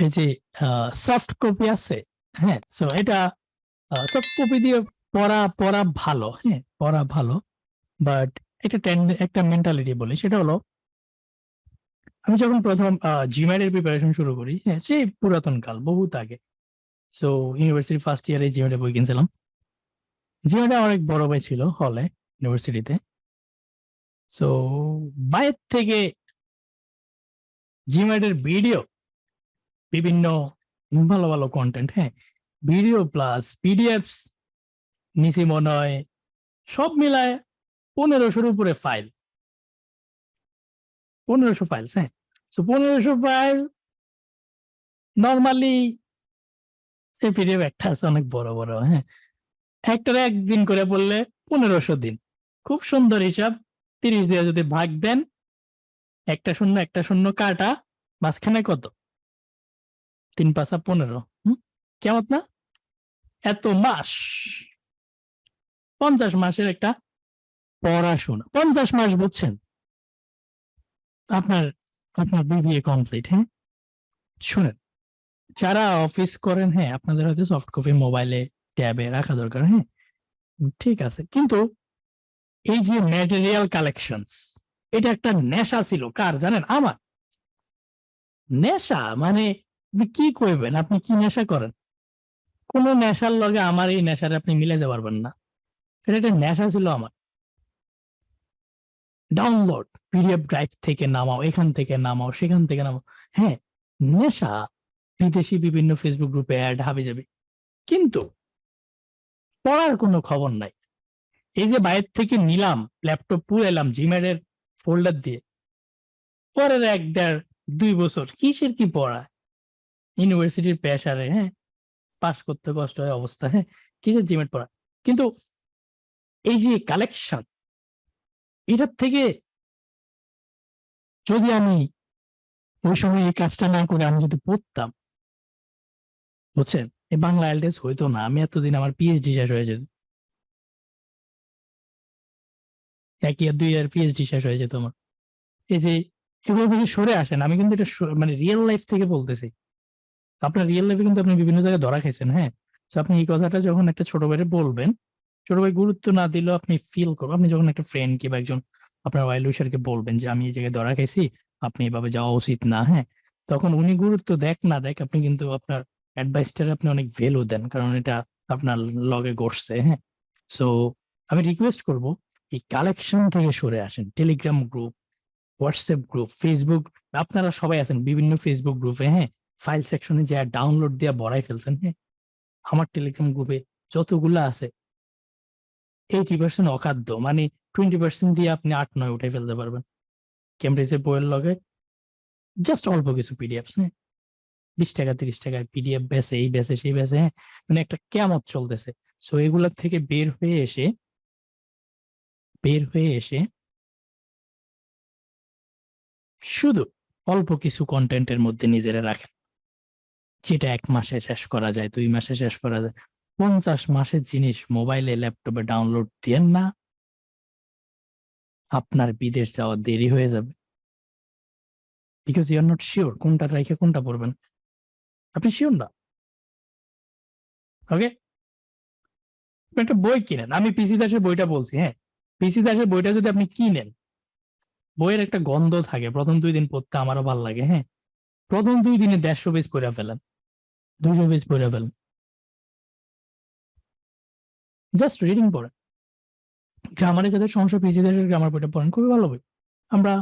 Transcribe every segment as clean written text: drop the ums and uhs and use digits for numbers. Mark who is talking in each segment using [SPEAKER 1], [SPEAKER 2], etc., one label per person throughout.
[SPEAKER 1] এই যে soft copy আছে, হ্যাঁ, সো এটা সফট কপি দিয়ে পড়া ভালো, হ্যাঁ, পড়া ভালো, বাট একটা মেন্টালিটি বলি, সেটা হলো আমি যখন প্রথম জিম্যাট এর প্রিপারেশন শুরু করি, হ্যাঁ, সেই পুরাতন কাল, বহুত আগে। সো ইউনিভার্সিটি ফার্স্ট ইয়ারে জিম্যাটে বই কিনছিলাম। জিম্যাটে অনেক বড় ভাই ছিল হলে, ইউনিভার্সিটিতে। সো বাইরে থেকে জিম্যাটের ভিডিও, বিভিন্ন ভালো ভালো কন্টেন্ট, হ্যাঁ, ভিডিও প্লাস পিডিএফস নিচে মনে হয় সব মিলায় 1500-র উপরে ফাইল, 1500 ফাইলস, হ্যাঁ। সো 1500 ফাইল নর্মালি, এই পিডিএফ একটা আছে অনেক বড় বড়, হ্যাঁ, একটারে একদিন করে বললে 1500 দিন। খুব সুন্দর হিসাব, 30 দিয়ে যদি ভাগ দেন, একটা শূন্য কাটা, মাঝখানে কত, 3×5=15, কেমন না? এত মাস, 50 মাসের একটা পড়াশোনা, 50 মাস, বুঝছেন? আপনার আপনার বিবিএ কমপ্লিট, হ্যাঁ। শুনেন, যারা অফিস করেন, হ্যাঁ, আপনাদের হয়তো সফট কপি মোবাইলে ট্যাবে রাখা দরকার, হ্যাঁ, ঠিক আছে, কিন্তু এই যে ম্যাটেরিয়াল কালেকশনস, এটা একটা নেশা ছিল কার জানেন? আমার নেশা। মানে আপনি কি করবেন, আপনি কি নেশা করেন? কোন নেশার লগে আমার এই নেশারে আপনি মিলাইতে পারবেন না। এটা একটা নেশা ছিল আমার। ডাউনলোড, পিডিএফ ড্রাইভ থেকে নামাও, এখান থেকে নামাও, সেখান থেকে নামাও, হ্যাঁ, নেশা। বিদেশি বিভিন্ন ফেসবুক গ্রুপে অ্যাড হাবিজাবি, কিন্তু পড়ার কোনো খবর নাই। এই যে বাইরে থেকে নিলাম, ল্যাপটপ পুরো এলাম জিমের ফোল্ডার দিয়ে, পরের 1-1.5-2 বছর কিসের কি পড়া, ইউনিভার্সিটির প্রেসারে, হ্যাঁ, পাস করতে কষ্ট হয় অবস্থা, হ্যাঁ, কিসের জিমেট পড়া। কিন্তু এই যে কালেকশন, এটার থেকে যদি আমি ওই সময় এই কাজটা না করে আমি যদি পড়তাম, বুঝছেন, এই বাংলা IELTS হইতো না, আমি এতদিন আমার পিএইচডি শেষ হয়ে যেত, 1 ইয়ার 2 ইয়ার পিএইচডি শেষ হয়ে যেত আমার। এই যে এগুলো থেকে সরে আসেন, আমি কিন্তু এটা মানে রিয়েল লাইফ থেকে বলতেছি। আপনার রিয়েল লাইফে কিন্তু আপনি বিভিন্ন জায়গায় ধরা খাইছেন, হ্যাঁ। তো আপনি এই কথাটা যখন একটা ছোট ভাইরে বলবেন, ছোট ভাই গুরুত্ব না দিলেও আপনি ফিল করবেন। আপনি যখন একটা ফ্রেন্ড কিংবা একজন আপনার ওয়েল উইশারকে বলবেন যে আমি এই জায়গায় ধরা খাইছি, আপনি এভাবে যাওয়া উচিত না, হ্যাঁ, তখন উনি গুরুত্ব দেখ না দেখ, আপনি কিন্তু আপনার অ্যাডভাইসটারে আপনি অনেক ভ্যালু দেন, কারণ এটা আপনার লগে ঘটছে, হ্যাঁ। সো আমি রিকোয়েস্ট করব, এই কালেকশন থেকে সরে আসেন। Telegram group, WhatsApp group, Facebook, আপনারা সবাই আছেন বিভিন্ন ফেসবুক গ্রুপে, হ্যাঁ, ফাইল সেকশনে যা ডাউনলোড দিয়ে ভরাই ফেলছেন, হ্যাঁ। আমার টেলিগ্রাম গ্রুপে যতগুলো আছে 80% অখাদ্য, মানে 20% দিয়ে আপনি 8-9 উঠে ফেলতে পারবেন কেমব্রিজের বইয়ের লগে। জাস্ট অল্প কিছু পিডিএফ, হ্যাঁ, 20 টাকা 30 টাকায় পিডিএফ বেচে, এই বেচে সেই বেচে, হ্যাঁ, মানে একটা কেমত চলতেছে। সো এগুলোর থেকে বের হয়ে এসে শুধু অল্প কিছু কন্টেন্টের মধ্যে নিজেরা রাখেন, যেটা 1 মাসে শেষ করা যায়, 2 মাসে শেষ করা যায়। 50 মাসের জিনিস মোবাইলে ল্যাপটপে ডাউনলোড দিয়েন না, আপনার বিদেশ যাওয়া দেরি হয়ে যাবে, because you are not sure কোনটা রেখে কোনটা পড়বেন, আপনি শিওর না। ওকে, একটা বই কিনেন, আমি পিসি দাসের বইটা বলছি, হ্যাঁ, পিসি দাসের বইটা যদি আপনি কিনেন, বইয়ের একটা গন্ধ থাকে, প্রথম 2 দিন পড়তে আমারও ভালো লাগে, হ্যাঁ, প্রথম 2 দিনে 150 পেজ পড়ে ফেলেন, 200 পেজ পড়ে ফেলেন, জাস্ট রিডিং পড়েন। গ্রামারে যাদের সমস্যা, পিসি দাসের গ্রামার বইটা পড়েন, খুবই ভালো বই। আমরা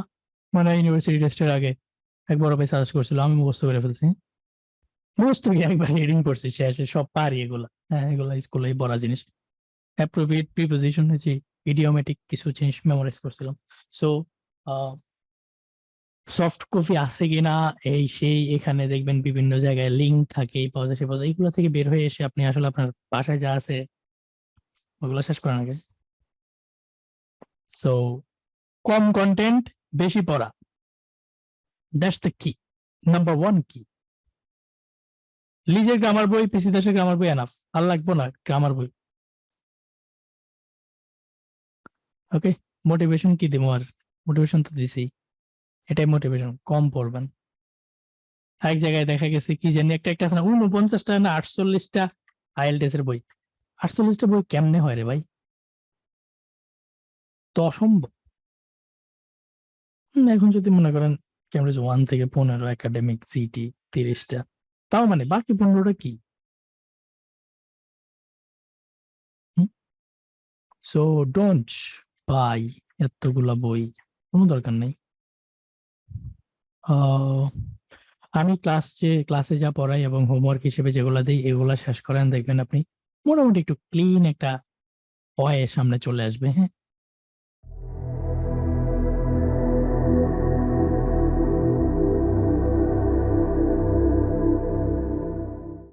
[SPEAKER 1] মানে ইউনিভার্সিটি টেস্টের আগে এক বড় ভাই সাজেস্ট করছিল, আমি মুখস্থ করে ফেলছি, মুখস্থ কি একবার রিডিং পড়ছি, শেষে সব পারি এগুলা, হ্যাঁ, এগুলা স্কুলেই পড়া জিনিস। অ্যাপ্রোপ্রিয়েট প্রিপোজিশন হয়েছে, ইডিওমেটিক কিছু জিনিস মেমোরাইজ করছিলাম। সো সফট কপি আছে কিনা, এই সেই, এখানে দেখবেন বিভিন্ন জায়গায় লিঙ্ক থাকে, এই পাওয়া যায় সে পাওয়া যায়, এগুলো থেকে বের হয়ে এসে আপনি আসলে আপনার বাসায় যা আছে ওগুলো শেষ করেন আগে। সো কম কন্টেন্ট, বেশি পড়া, দ্যাটস দ্য কি, নাম্বার 1 কি। লিজের গ্রামার বই, পিসি দাসের গ্রামার বই এনাফ, আর লাগবো না গ্রামার বই। ওকে, মোটিভেশন কি দিব আর, মোটিভেশন তো দিছি, এটাই মোটিভেশন, কম পড়বেন। এক জায়গায় দেখা গেছে কি জানি একটা আছে না ৪৯টা না ৪৮টা IELTS এর বই। ৪৮টা বই কেমনে হয় রে ভাই? তো অসম্ভব। এখন যদি মনে করেন ক্যামব্রিজ 1 থেকে ১৫ একাডেমিক জিটি ৩০টা। তাও মানে বাকি ১৫টা কি? হুম? সো ডোন্ট বাই এতগুলা বই। কোন দরকার নেই। আ আমি ক্লাসে যা পড়াই এবং হোমওয়ার্ক হিসেবে যেগুলা দেই এগুলা শেষ করেন দেখবেন আপনি মোটামুটি একটু ক্লিন একটা ওয়ে সামনে চলে আসবে, হ্যাঁ?